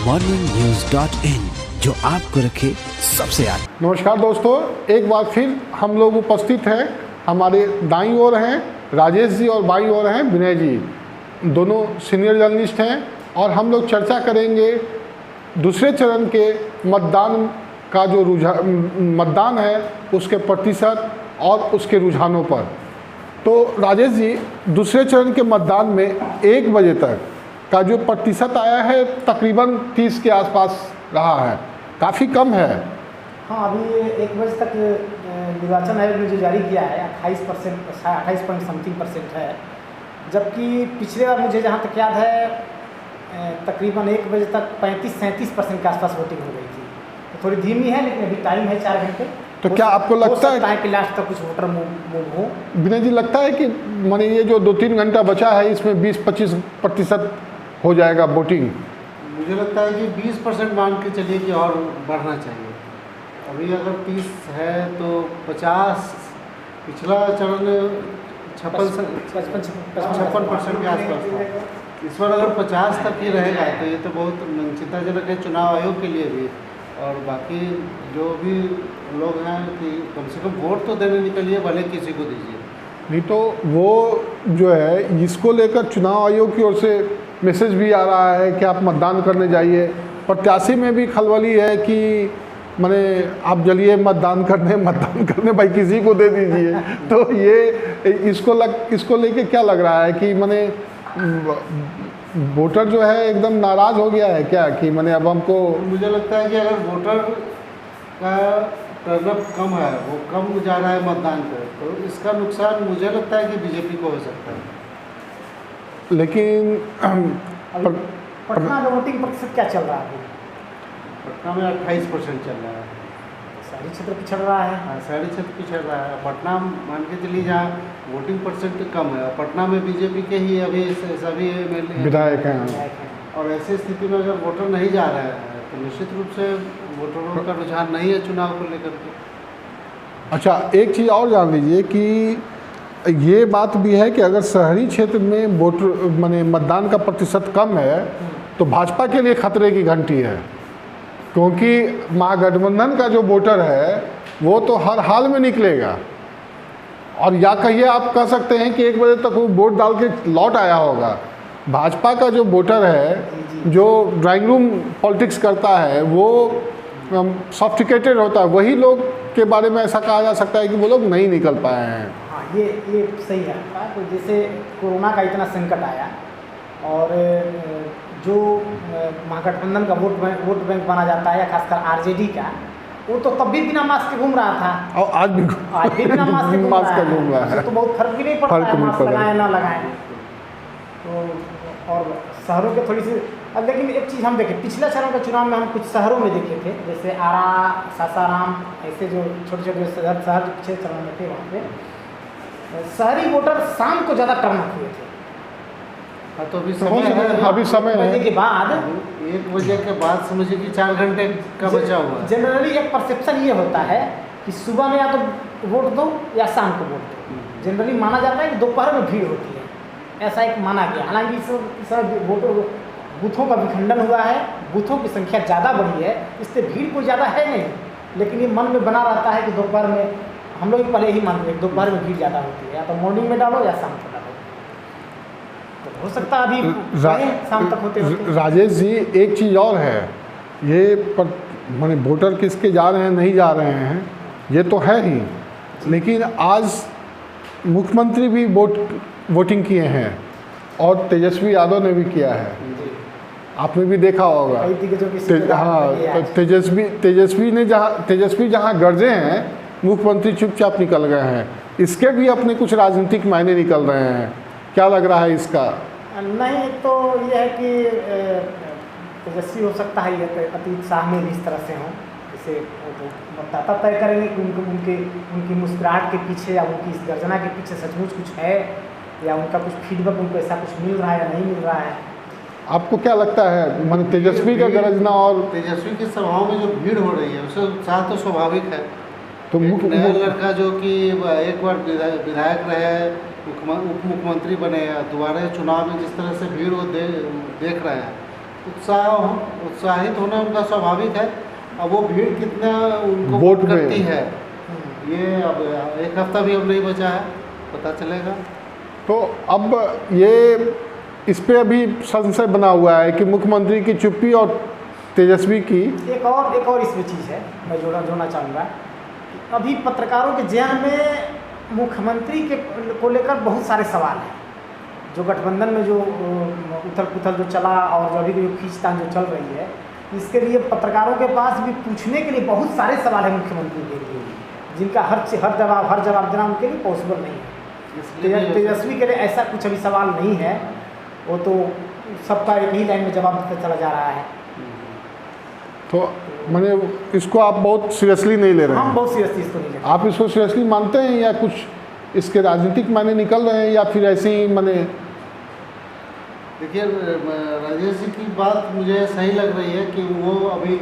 morningnews.in, जो आपको रखे सबसे आगे। नमस्कार दोस्तों, एक बार फिर हम लोग उपस्थित हैं। हमारे दाईं ओर हैं राजेश जी और बाईं ओर हैं विनय जी, दोनों सीनियर जर्नलिस्ट हैं और हम लोग चर्चा करेंगे दूसरे चरण के मतदान का जो मतदान है उसके प्रतिशत और उसके रुझानों पर। तो राजेश जी, दूसरे चरण के मतदान में 1 बजे तक का जो प्रतिशत आया है तकरीबन 30 के आसपास रहा है, काफ़ी कम है। हाँ, अभी 1 बजे तक निर्वाचन आयोग ने जो जारी किया है 28%, 28 पॉइंट समथिंग % है, जबकि पिछले बार मुझे जहाँ तक याद है तकरीबन 1 बजे तक 35-37% के आसपास वोटिंग हो गई थी। तो थोड़ी धीमी है, लेकिन अभी टाइम है 4 घंटे। तो क्या आपको लगता है कि लास्ट तक कुछ वोटर मूव हो? विनय जी, लगता है कि माने ये जो 2-3 घंटा बचा है इसमें 20-25% हो जाएगा वोटिंग? मुझे लगता है कि 20% मान के चलिए कि और बढ़ना चाहिए। अभी अगर 30 है तो 50, पिछला चरण 56% के आसपास था। इस बार अगर 50 तक ही रहेगा तो ये तो बहुत चिंताजनक है चुनाव आयोग के लिए भी, और बाकी जो भी लोग हैं कि कम से कम वोट तो देने निकलिए, भले किसी को दीजिए। नहीं तो वो जो है इसको लेकर चुनाव आयोग की ओर से मैसेज भी आ रहा है कि आप मतदान करने जाइए। प्रत्याशी में भी खलबली है कि माने आप चलिए मतदान करने भाई किसी को दे दीजिए। तो ये इसको लेके क्या लग रहा है कि माने वोटर जो है एकदम नाराज़ हो गया है क्या कि माने अब हमको? मुझे लगता है कि अगर वोटर का टर्नअप कम है, वो कम जा रहा है मतदान पर, तो इसका नुकसान मुझे लगता है कि बीजेपी को हो सकता है। लेकिन पटना में वोटिंग प्रतिशत क्या चल रहा है? पटना में 28% चल रहा है। शहरी क्षेत्र पिछड़ रहा है। हाँ, शहरी क्षेत्र पिछड़ रहा है। पटना मान के चलिए जहाँ वोटिंग % कम है, पटना में बीजेपी के ही अभी सभी विधायक हैं, और ऐसी स्थिति में अगर वोटर नहीं जा रहा है तो निश्चित रूप से वोटरों का रुझान नहीं है चुनाव को लेकर के। अच्छा, एक चीज़ और जान लीजिए कि ये बात भी है कि अगर शहरी क्षेत्र में वोटर माने मतदान का प्रतिशत कम है तो भाजपा के लिए खतरे की घंटी है, क्योंकि महागठबंधन का जो वोटर है वो तो हर हाल में निकलेगा। और या कहिए आप कह सकते हैं कि 1 बजे तक वो वोट डाल के लौट आया होगा। भाजपा का जो वोटर है, जो ड्राइंग रूम पॉलिटिक्स करता है, वो सॉफ्टिकेटेड होता है। वही लोग के बारे में ऐसा कहा जा सकता है कि वो लोग नहीं निकल पाए हैं। हाँ, ये सही है आपका। तो जैसे कोरोना का इतना संकट आया और जो महागठबंधन का वोट बैंक माना जाता है, या खासकर आरजेडी का, वो तो तब भी बिना मास्क के घूम रहा था और आज भी बिना मास्क के घूम रहा है। तो बहुत फर्क भी नहीं पड़ता है मास्क लगाएं ना लगाएं। तो और शहरों के थोड़ी सी अब, लेकिन एक चीज़ हम देखें, पिछला चरण के चुनाव में हम कुछ शहरों में देखे थे, जैसे आरा, सासाराम, ऐसे जो छोटे छोटे शहर पिछले चरण में थे, वहाँ पे शहरी वोटर शाम को ज़्यादा टर्न हुए थे। हाँ, तो अभी समय बजे के बाद 1 बजे के बाद समझिए कि 4 घंटे का बचा हुआ है। जनरली एक परसेप्शन ये होता है कि सुबह में या तो वोट दो या शाम को वोट दो। जनरली माना जाता है कि दोपहर में भीड़ होती है, ऐसा एक माना गया। हालांकि इस समय वोटर बूथों का विखंडन हुआ है, बूथों की संख्या ज़्यादा बढ़ी है, इससे भीड़ कोई ज़्यादा है नहीं, लेकिन ये मन में बना रहता है कि दोपहर में, हम लोग पहले ही मानते हैं दोपहर में भीड़ ज़्यादा होती है, या तो मॉर्निंग में डालो या शाम को डालो। तो हो सकता है अभी शाम तक होते। राजेश जी, एक चीज़ और है, ये माने वोटर किसके जा रहे हैं नहीं जा रहे हैं ये तो है ही, लेकिन आज मुख्यमंत्री भी वोटिंग किए हैं और तेजस्वी यादव ने भी किया है। आपने भी देखा होगा। हाँ, तो तेजस्वी जहाँ गरजे हैं, मुख्यमंत्री चुपचाप निकल गए हैं। इसके भी अपने कुछ राजनीतिक मायने निकल रहे हैं। क्या लग रहा है इसका? नहीं, तो ये है कि तेजस्वी हो सकता है ये अतीत शाह में भी इस तरह से हों, इसे मतदाता तय करेंगे कि उनकी मुस्कुराहट के पीछे या उनकी इस गर्जना के पीछे सचमुच कुछ है, या उनका कुछ फीडबैक उनको ऐसा कुछ मिल रहा है या नहीं मिल रहा है। आपको क्या लगता है, माने तेजस्वी का गरजना और तेजस्वी की सभाओं में जो भीड़ हो रही है उससे उत्साह तो स्वाभाविक है। तो नया लड़का जो कि एक बार विधायक रहे, उप मुख्यमंत्री बने, दोबारा चुनाव में जिस तरह से भीड़ वो देख रहे हैं, उत्साहित होना उनका स्वाभाविक है। अब वो भीड़ कितना उनको वोट वोट में। करती है, ये अब एक हफ्ता भी अब नहीं बचा है, पता चलेगा। तो अब ये इस पे अभी संशय बना हुआ है कि मुख्यमंत्री की चुप्पी और तेजस्वी की। एक और इसमें चीज़ है, मैं जोड़ना चाहूँगा। अभी पत्रकारों के जहन में मुख्यमंत्री के को लेकर बहुत सारे सवाल हैं। जो गठबंधन में जो उथल पुथल जो चला और जो अभी जो खींचतान जो चल रही है, इसके लिए पत्रकारों के पास भी पूछने के लिए बहुत सारे सवाल हैं मुख्यमंत्री के लिए, जिनका हर जवाब देना उनके लिए पॉसिबल नहीं है। तेजस्वी के लिए ऐसा कुछ अभी सवाल नहीं है, वो तो सबका एक ही लाइन में जवाब देता चला जा रहा है। तो मैंने इसको आप बहुत सीरियसली नहीं ले रहे हम हैं? बहुत सीरियसली इसको नहीं लेते। आप इसको सीरियसली मानते हैं या कुछ इसके राजनीतिक मायने निकल रहे हैं, या फिर ऐसे ही मैंने? देखिए, राजेश जी की बात मुझे सही लग रही है कि वो अभी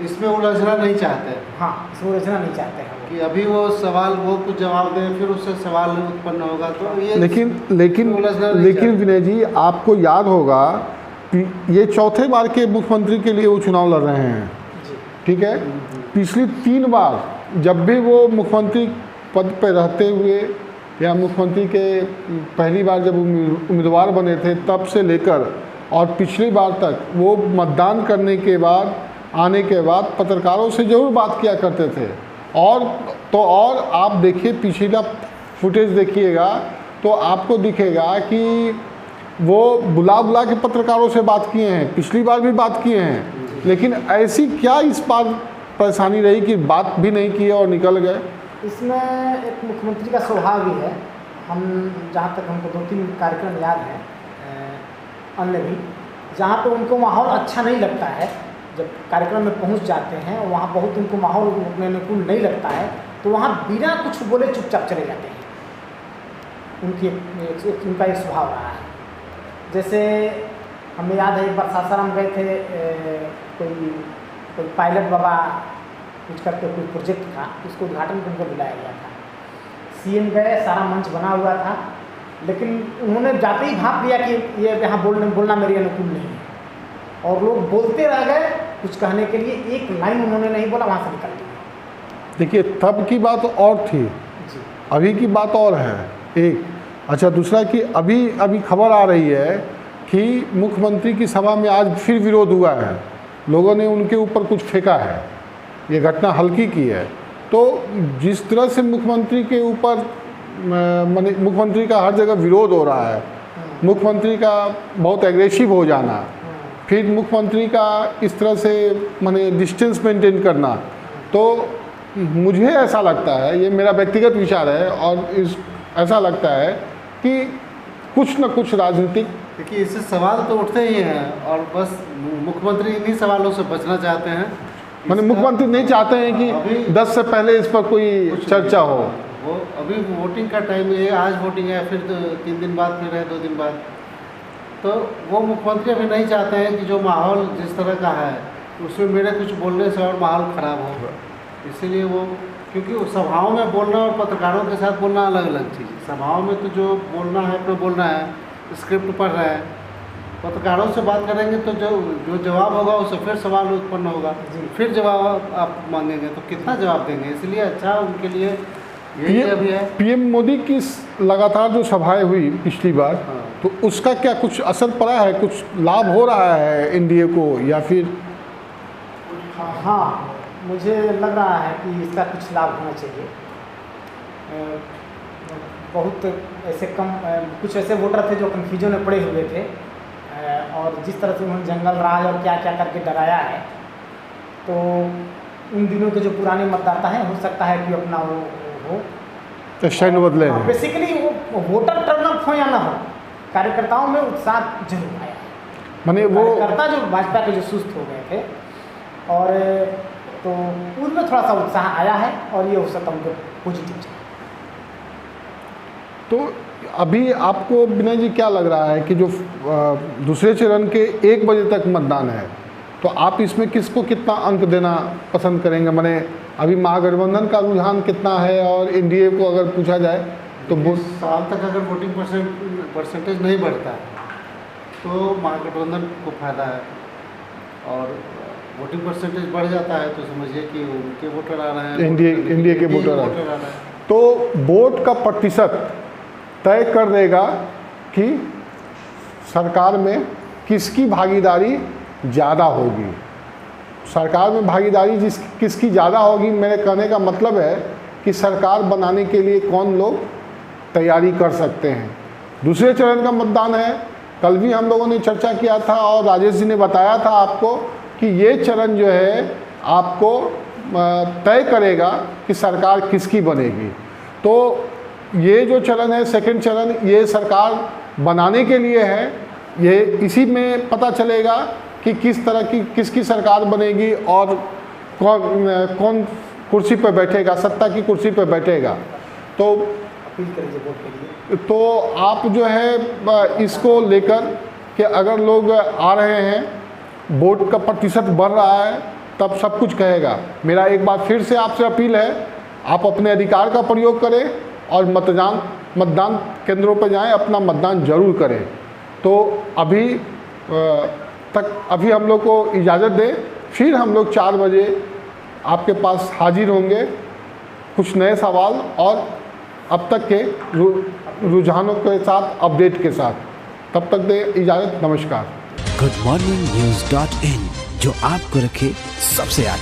इसमें उलझना नहीं चाहते। हाँ, इसमें उलझना नहीं चाहते हैं कि अभी वो सवाल वो कुछ जवाब दें, फिर उससे सवाल उत्पन्न होगा, तो ये लेकिन उलझना नहीं चाहते। विनय जी, आपको याद होगा कि ये चौथे बार के मुख्यमंत्री के लिए वो चुनाव लड़ रहे हैं, जी। ठीक है? पिछली 3 बार जब भी वो मुख्यमंत्री पद पर रहते हुए या मुख्यमंत्री के पहली बार जब उम्मीदवार बने थे तब से लेकर और पिछली बार तक वो मतदान करने के बाद आने के बाद पत्रकारों से ज़रूर बात किया करते थे। और आप देखिए पिछला फुटेज देखिएगा तो आपको दिखेगा कि वो बुला के पत्रकारों से बात किए हैं, पिछली बार भी बात किए हैं, लेकिन ऐसी क्या इस बार परेशानी रही कि बात भी नहीं की और निकल गए? इसमें एक मुख्यमंत्री का स्वभाव भी है। हम जहाँ तक हमको 2-3 कार्यक्रम याद हैं, अन्य भी, जहाँ पे उनको माहौल अच्छा नहीं लगता है, जब कार्यक्रम में पहुँच जाते हैं और वहाँ बहुत उनको माहौल अपने अनुकूल नहीं लगता है, तो वहाँ बिना कुछ बोले चुपचाप चले जाते हैं। उनका एक स्वभाव रहा है। जैसे हमें याद है एक बार सासाराम गए थे, कोई पायलट बाबा कुछ करके कोई प्रोजेक्ट था, उसको उद्घाटन करके बुलाया गया था। सीएम गए, सारा मंच बना हुआ था, लेकिन उन्होंने जाते ही भाप लिया कि ये यहाँ बोलना मेरे अनुकूल नहीं है, और लोग बोलते रह गए कुछ कहने के लिए, एक लाइन उन्होंने नहीं बोला, वहाँ से निकल गए। देखिए, तब की बात और थी, जी। अभी की बात और है एक। अच्छा, दूसरा कि अभी खबर आ रही है कि मुख्यमंत्री की सभा में आज फिर विरोध हुआ है, लोगों ने उनके ऊपर कुछ फेंका है, ये घटना हल्की की है। तो जिस तरह से मुख्यमंत्री के ऊपर माने मुख्यमंत्री का हर जगह विरोध हो रहा है, मुख्यमंत्री का बहुत एग्रेसिव हो जाना, फिर मुख्यमंत्री का इस तरह से माने डिस्टेंस मेंटेन करना, तो मुझे ऐसा लगता है, ये मेरा व्यक्तिगत विचार है, और ऐसा लगता है कि कुछ न कुछ राजनीतिक। देखिए, इससे सवाल तो उठते ही हैं, और बस मुख्यमंत्री इन्हीं सवालों से बचना चाहते हैं। मैंने मुख्यमंत्री नहीं चाहते हैं कि 10 से पहले इस पर कोई चर्चा हो। वो अभी वोटिंग का टाइम है, आज वोटिंग है, फिर 3 दिन बाद फिर है, 2 दिन बाद, तो वो मुख्यमंत्री अभी नहीं चाहते हैं कि जो माहौल जिस तरह का है उसमें मेरे कुछ बोलने से और माहौल ख़राब हो। इसीलिए वो, क्योंकि सभाओं में बोलना और पत्रकारों के साथ बोलना अलग अलग चीज़। सभाओं में तो जो बोलना है अपना बोलना है, स्क्रिप्ट पढ़ रहे हैं, पत्रकारों से बात करेंगे तो जो जवाब होगा उससे फिर सवाल उत्पन्न होगा, फिर जवाब आप मांगेंगे तो कितना जवाब देंगे। इसलिए अच्छा उनके लिए यही अभी है। पीएम मोदी की लगातार जो सभाएं हुई पिछली बार, तो उसका क्या कुछ असर पड़ा है, कुछ लाभ हो रहा है एनडीए को, या फिर? हाँ, मुझे लग रहा है कि इसका कुछ लाभ होना चाहिए। बहुत ऐसे कुछ ऐसे वोटर थे जो कन्फ्यूजन में पड़े हुए थे, और जिस तरह से उन्होंने जंगल राज और क्या क्या करके डराया है, तो उन दिनों के जो पुराने मतदाता हैं, हो सकता है कि अपना वो हो स्टैंड बदले हैं। बेसिकली वो वोटर टर्न अप हो या ना हो, कार्यकर्ताओं में उत्साह जरूर आया है। माने वो कार्यकर्ता जो भाजपा के जो सुस्त हो गए थे, और तो उनमें थोड़ा सा उत्साह आया है, और ये हो सकता है उनको पॉजिटिव चाहिए। तो अभी आपको विनय जी क्या लग रहा है कि जो दूसरे चरण के 1 बजे तक मतदान है, तो आप इसमें किसको कितना अंक देना पसंद करेंगे? माने अभी महागठबंधन का रुझान कितना है, और एनडीए को अगर पूछा जाए तो साल तक अगर वोटिंग परसेंटेज नहीं बढ़ता है तो महागठबंधन को फायदा है, और वोटिंग परसेंटेज बढ़ जाता है तो समझिए कि उनके वोटर आ रहे हैं, एनडीए के वोटर आ रहे हैं। तो वोट का प्रतिशत तय कर देगा कि सरकार में किसकी भागीदारी ज़्यादा होगी। सरकार में भागीदारी किसकी ज़्यादा होगी, मेरे कहने का मतलब है कि सरकार बनाने के लिए कौन लोग तैयारी कर सकते हैं। दूसरे चरण का मतदान है, कल भी हम लोगों ने चर्चा किया था और राजेश जी ने बताया था आपको कि ये चरण जो है आपको तय करेगा कि सरकार किसकी बनेगी। तो ये जो चरण है, सेकंड चरण, ये सरकार बनाने के लिए है। ये इसी में पता चलेगा कि किस तरह की किसकी सरकार बनेगी और कौन कुर्सी पर बैठेगा, सत्ता की कुर्सी पर बैठेगा। तो अपील करिए वोट के लिए। तो आप जो है इसको लेकर कि अगर लोग आ रहे हैं, वोट का प्रतिशत बढ़ रहा है, तब सब कुछ कहेगा। मेरा एक बार फिर से आपसे अपील है, आप अपने अधिकार का प्रयोग करें और मतदान केंद्रों पर जाएं, अपना मतदान जरूर करें। तो अभी हम लोग को इजाज़त दें, फिर हम लोग 4 बजे आपके पास हाजिर होंगे कुछ नए सवाल और अब तक के रुझानों के साथ, अपडेट के साथ। तब तक दे इजाज़त, नमस्कार। goodmorningnews.in, जो आपको रखे सबसे आगे।